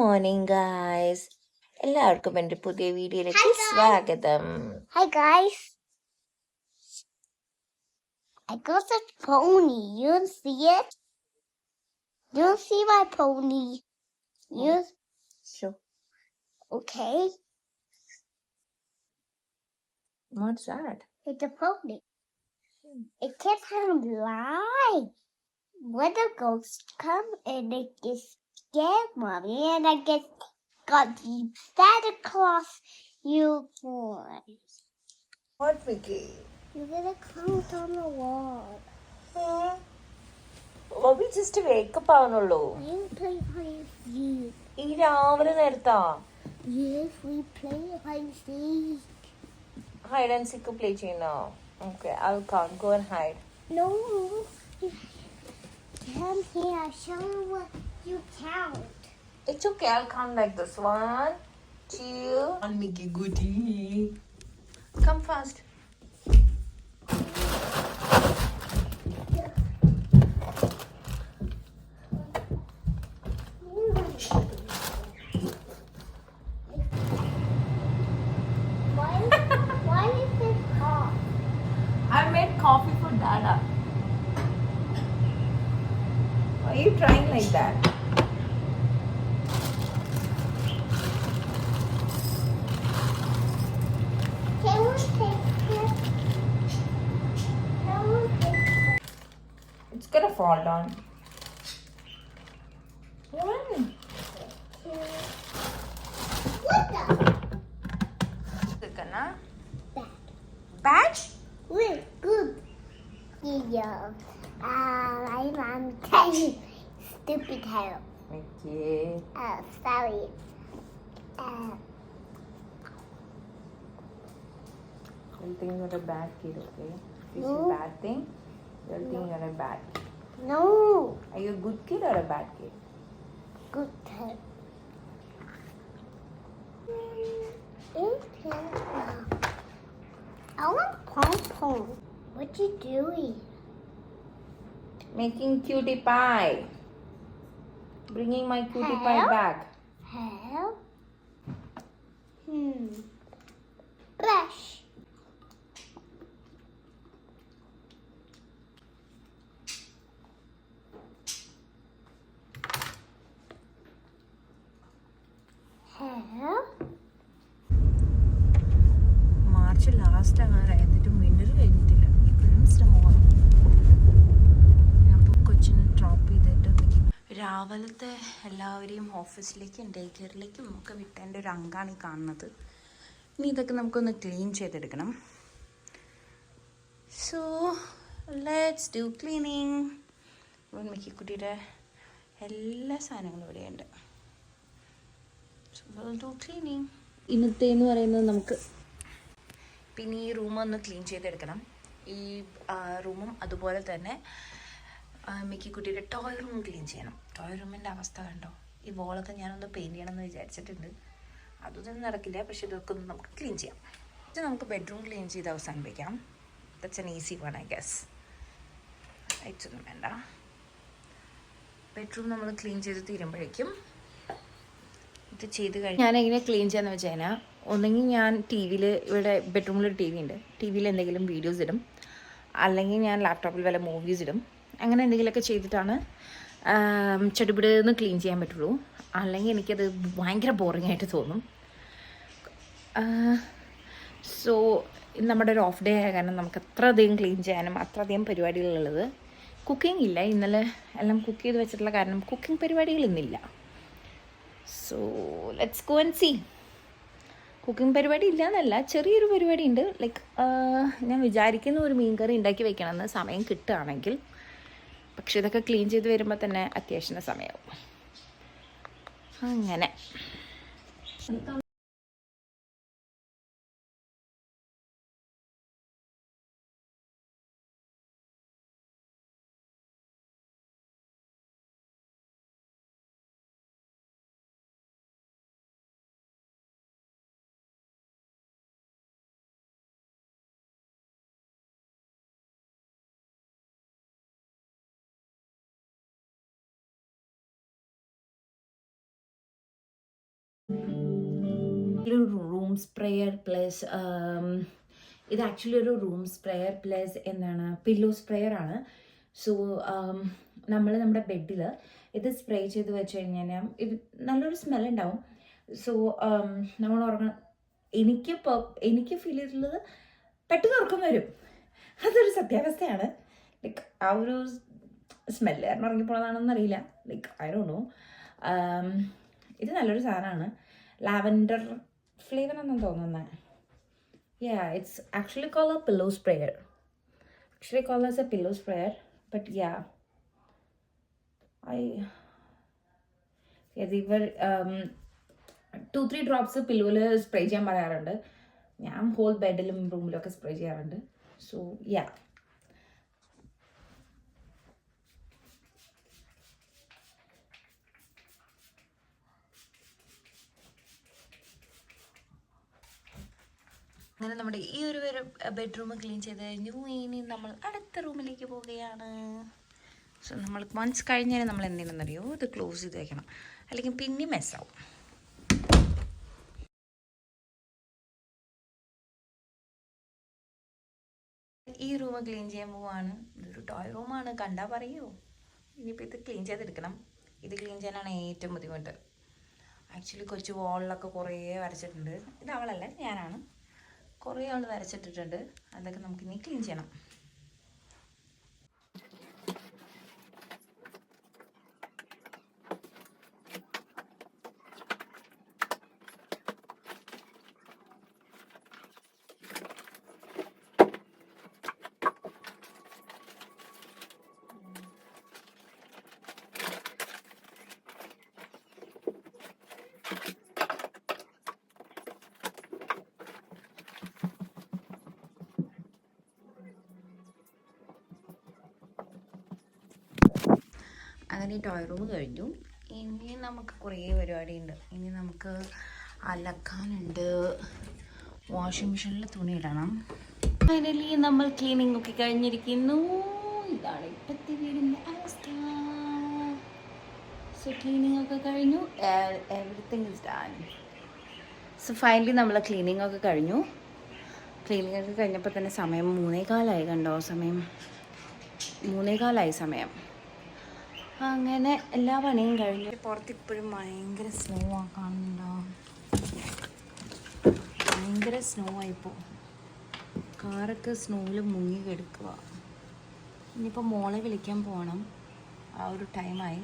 Morning guys, എല്ലാവർക്കും എൻ്റെ പുതിയ വീഡിയോയിലേക്ക് സ്വാഗതം. Hi guys, I got a pony. You see it? You see my pony? You Sure. okay? What's that? It's a pony. It can't lie. When the ghosts come and it gets scared, mommy, and I got the Santa Claus uniform. What, Vicky? You get a count on the wall. Bobby just wake up ആവുന്നുള്ളൂ. You play hide and seek. ഈ രാവിലെ നേരത്താ Yes, we play hide and seek. Hide and seek play ചെയ്യുന്നോ? Okay, I will count. Go and hide. No, come here. Show me what you count. It's okay, I'll count like this. 1, 2, and Mickey Goody. Come fast. Why is this off? I made coffee for Dada. Why are you trying like that? Can we take this? Can we take this? It's gonna fall down. Run. What the? Gonna Bad. patch? We're good. Yeah. I'm telling stupid help. Okay. Sorry. You'll think you're a bad kid, okay? If it's No. a bad thing, you'll think you're a bad kid. No. Are you a good kid or a bad kid? Good help. I want pom-pom. What you doing? Making cutie pie. Bringing my cutie pie Help? back. Help? Brush. Help? March last ആകാറായി, എന്നിട്ടും winter കഴിഞ്ഞിട്ടില്ല. ഇപ്പോഴും സ്നോവാണ്. ഞാൻ ഇപ്പോൾ കൊച്ചിനെ drop ചെയ്തിട്ട് രാവിലത്തെ എല്ലാവരെയും ഓഫീസിലേക്കും ഡേ കെയറിലേക്കും ഒക്കെ വിട്ടതിൻ്റെ ഒരു അങ്കാണ് ഈ കാണുന്നത്. ഇനി ഇതൊക്കെ നമുക്കൊന്ന് ക്ലീൻ ചെയ്തെടുക്കണം. So let's do cleaning. മിക്കിക്കുട്ടിയുടെ എല്ലാ സാധനങ്ങളും ഇവിടെയുണ്ട്. So will do cleaning. ഇന്നത്തെ എന്ന് പറയുന്നത് നമുക്ക് പിന്നെ ഈ റൂമൊന്ന് ക്ലീൻ ചെയ്തെടുക്കണം. ഈ റൂമും അതുപോലെ തന്നെ മിക്കിക്കുട്ടിയുടെ ടോയ് റൂം ക്ലീൻ ചെയ്യണം. ടോയ് റൂമിൻ്റെ അവസ്ഥ കണ്ടോ? ഈ വോളൊക്കെ ഞാനൊന്ന് പെയിൻറ്റ് ചെയ്യണമെന്ന് വിചാരിച്ചിട്ടുണ്ട്. അതൊന്നും നടക്കില്ല, പക്ഷെ ഇതൊക്കെ ഒന്ന് നമുക്ക് ക്ലീൻ ചെയ്യാം. ഇത് നമുക്ക് ബെഡ്റൂം ക്ലീൻ ചെയ്ത് അവസാനിപ്പിക്കാം. That's an easy one, I guess. ലൈറ്റ്സൊന്നും വേണ്ട. ബെഡ്റൂം നമ്മൾ ക്ലീൻ ചെയ്ത് തീരുമ്പോഴേക്കും ഇത് ചെയ്ത് കഴിഞ്ഞ് ഞാനെങ്ങനെ ക്ലീൻ ചെയ്യാന്ന് വെച്ച് കഴിഞ്ഞാൽ, ഒന്നെങ്കിൽ ഞാൻ ടി വിയിൽ, ഇവിടെ ബെഡ്റൂമിലൊരു ടി വി ഉണ്ട്, ടി വിയിൽ എന്തെങ്കിലും വീഡിയോസ് ഇടും, അല്ലെങ്കിൽ ഞാൻ ലാപ്ടോപ്പിൽ വല്ല മൂവീസ് ഇടും. അങ്ങനെ എന്തെങ്കിലുമൊക്കെ ചെയ്തിട്ടാണ് ചെടിപിടിന്ന് ക്ലീൻ ചെയ്യാൻ പറ്റുള്ളൂ. അല്ലെങ്കിൽ എനിക്കത് ഭയങ്കര ബോറിംഗ് ആയിട്ട് തോന്നും. സോ നമ്മുടെ ഒരു ഓഫ് ഡേ ആയ കാരണം നമുക്ക് അത്ര അധികം ക്ലീൻ ചെയ്യാനും അത്ര അധികം പരിപാടികളുള്ളത്. കുക്കിംഗ് ഇല്ല, ഇന്നലെ എല്ലാം കുക്ക് ചെയ്ത് വെച്ചിട്ടുള്ള കാരണം കുക്കിംഗ് പരിപാടികൾ ഇന്നില്ല. So let's go and see. Cooking പരിപാടി ഇല്ല എന്നല്ല, ചെറിയൊരു പരിപാടി ഉണ്ട്. ലൈക്ക് ഞാൻ വിചാരിക്കുന്ന ഒരു മീൻ കറി ഉണ്ടാക്കി വെക്കണമെന്ന് സമയം കിട്ടുകയാണെങ്കിൽ. പക്ഷെ ഇതൊക്കെ ക്ലീൻ ചെയ്ത് വരുമ്പോൾ തന്നെ അത്യാവശ്യം സമയമാവും. അങ്ങനെ ഒരു റൂം സ്പ്രേയർ പ്ലസ് ഇത് ആക്ച്വലി ഒരു റൂം സ്പ്രേയർ പ്ലസ് എന്താണ് പില്ലോ സ്പ്രേയർ ആണ്. സോ നമ്മൾ നമ്മുടെ ബെഡിൽ ഇത് സ്പ്രേ ചെയ്ത് വെച്ച് കഴിഞ്ഞാൽ ഇത് നല്ലൊരു സ്മെല്ലുണ്ടാവും. സോ നമ്മൾ എനിക്ക് ഫീൽ ചെയ്തിട്ടുള്ളത് പെട്ടെന്ന് ഉറക്കം വരും. അതൊരു സത്യാവസ്ഥയാണ്. ലൈക്ക് ആ ഒരു സ്മെല്ല് കാരണം ഉറങ്ങിപ്പോളതാണെന്ന് അറിയില്ല. Like I don't know. ഇത് നല്ലൊരു സാധനമാണ്. ലാവൻഡർ ഫ്ലേവർ ആണെന്ന് തോന്നുന്നത്. It's actually called a pillow sprayer. Actually called as a pillow sprayer. But yeah, ഇവർ 2-3 ഡ്രോപ്സ് പില്ലോയിൽ സ്പ്രേ ചെയ്യാൻ പറയാറുണ്ട്. ഞാൻ ഹോൾ ബെഡിലും റൂമിലും ഒക്കെ സ്പ്രേ ചെയ്യാറുണ്ട്. സോ യാ, അങ്ങനെ നമ്മുടെ ഈ ഒരു ബെഡ്റൂം ക്ലീൻ ചെയ്ത് കഴിഞ്ഞു. ഇനി നമ്മൾ അടുത്ത റൂമിലേക്ക് പോവുകയാണ്. സോ നമ്മൾ വൺസ് കഴിഞ്ഞാൽ നമ്മൾ എന്തിനെന്നറിയോ, ഇത് ക്ലോസ് ചെയ്ത് വെക്കണം, അല്ലെങ്കിൽ പിന്നെ മെസ്സാവും. ഈ റൂം ക്ലീൻ ചെയ്യാൻ പോവാണ്. ഇതൊരു ടോയ് റൂമാണ്, കണ്ടാൽ പറയൂ. ഇനിയിപ്പോൾ ഇത് ക്ലീൻ ചെയ്തെടുക്കണം. ഇത് ക്ലീൻ ചെയ്യാനാണ് ഏറ്റവും ബുദ്ധിമുട്ട്. ആക്ച്വലി കൊച്ചു വോളിലൊക്കെ കുറേ വരച്ചിട്ടുണ്ട്. ഇത് അവളല്ല, ഞാനാണ്. കുറേ ആൾ വരച്ചിട്ടിട്ടുണ്ട്. അതൊക്കെ നമുക്കിനി ക്ലീൻ ചെയ്യണം. അങ്ങനെ ഈ ടോയ് റൂം കഴിഞ്ഞു. ഇനി നമുക്ക് കുറേ പരിപാടിയുണ്ട്. ഇനി നമുക്ക് അലക്കാനുണ്ട്, വാഷിംഗ് മെഷീനിൽ തുണി ഇടണം. ഫൈനലി നമ്മൾ ക്ലീനിങ് ഒക്കെ കഴിഞ്ഞിരിക്കുന്നു. ഇതാണ് ഇപ്പോഴത്തെ വീടിൻ്റെ അവസ്ഥ. സോ ക്ലീനിങ് ഒക്കെ കഴിഞ്ഞു. Everything is done. So finally നമ്മൾ ക്ലീനിങ് ഒക്കെ കഴിഞ്ഞു. ക്ലീനിങ് ഒക്കെ കഴിഞ്ഞപ്പോൾ തന്നെ സമയം 3:15 കണ്ടോ? സമയം 3:15 സമയം. അങ്ങനെ എല്ലാ പണിയും കഴിഞ്ഞു. പുറത്ത് ഇപ്പോഴും ഭയങ്കര സ്നോ ആക്കാനുണ്ടോ? ഭയങ്കര സ്നോ ആയിപ്പോൾ. കാറൊക്കെ സ്നോയിൽ മുങ്ങി കിടക്കുക. ഇനിയിപ്പോൾ മോളെ വിളിക്കാൻ പോകണം. ആ ഒരു ടൈമായി.